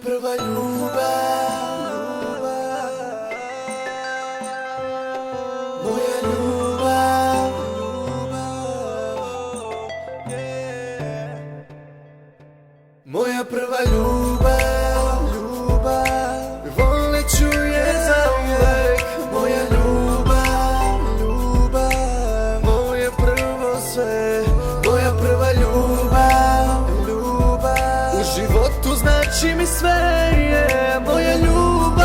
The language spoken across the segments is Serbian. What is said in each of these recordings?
prva ljubav, moja ljubav, moja prva ljubav, volit ću je zauvek. Moja ljubav, moje prvo sve, moja prva ljubav, u životu znači mi sve, je moja ljubav,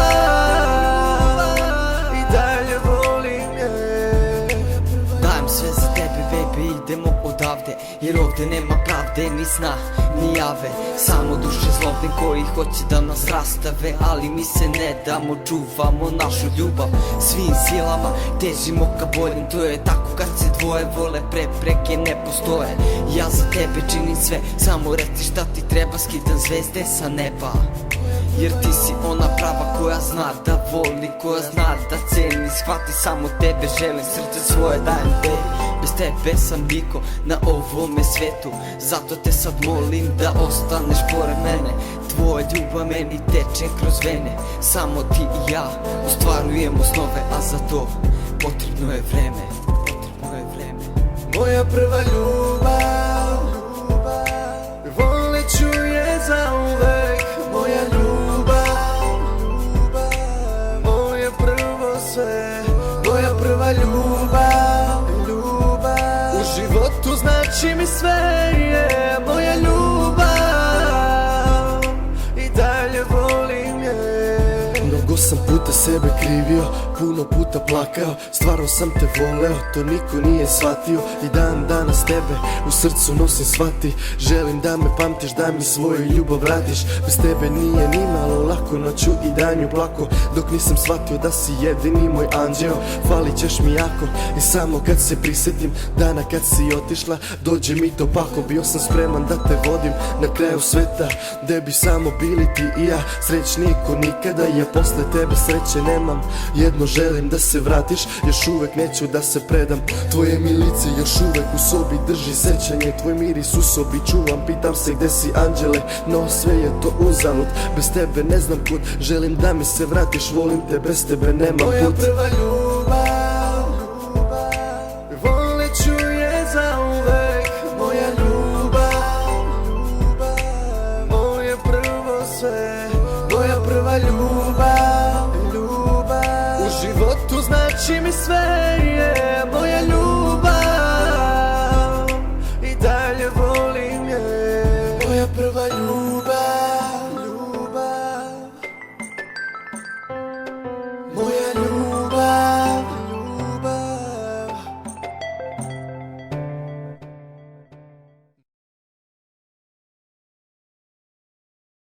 i dalje volim je. Dajem sve za tebe, baby, idemo odavde, jer ovde nema pravde, ni sna, ni jave. Samo duše zlobne koji hoće da nas rastave, ali mi se ne damo, čuvamo našu ljubav. Svim silama težimo ka boljem, to je tako kad se dvoje vole, prepreke ne postoje. Ja za tebe činim sve, samo reci šta ti treba, skidam zvezde sa neba. Jer ti si ona prava koja zna da voli, koja zna da ceni. Shvati, samo tebe želim, srce svoje dajem tebi. Bez tebe sam niko na ovome svetu, zato te sad molim da ostaneš pored mene. Tvoja ljubav meni teče kroz vene, samo ti i ja ostvarujemo snove, a za to potrebno je vreme, potrebno je vreme. Moja prva ljubav, volit ću je zauvek. Moja ljubav, moje prvo sve, moja prva ljubav, u životu znači mi sve, je moja ljubav, i dalje volim je. Mnogo sam puta sebe krivio, puno puta plakao, stvarno sam te voleo, to niko nije shvatio. I dan danas tebe u srcu nosim, shvati, želim da me pamtiš, da mi svoju ljubav vratiš. Bez tebe nije ni malo lako, noću i danju plako, dok nisam shvatio da si jedini moj anđeo. Falit ćeš mi jako, i samo kad se prisetim dana kad si otišla, dođe mi to pako. Bio sam spreman da te vodim na kraju sveta, gde bi samo bili ti i ja, srećniko nikada. Ja posle tebe sreće nemam, jedno želim da se vratiš, još uvek neću da se predam. Tvoje mi lice još uvek u sobi drži sećanje, tvoj miris u sobi čuvam, pitam se gde si anđele, no sve je to uzalud. Bez tebe ne znam kud, želim da mi se vratiš, volim te, bez tebe nema put. Moja prva ljubav, volit ću je zauvek. Moja ljubav, moje prvo sve, moja prva ljubav, u životu znači mi sve, je moja ljubav, i dalje volim je. Moja prva ljubav,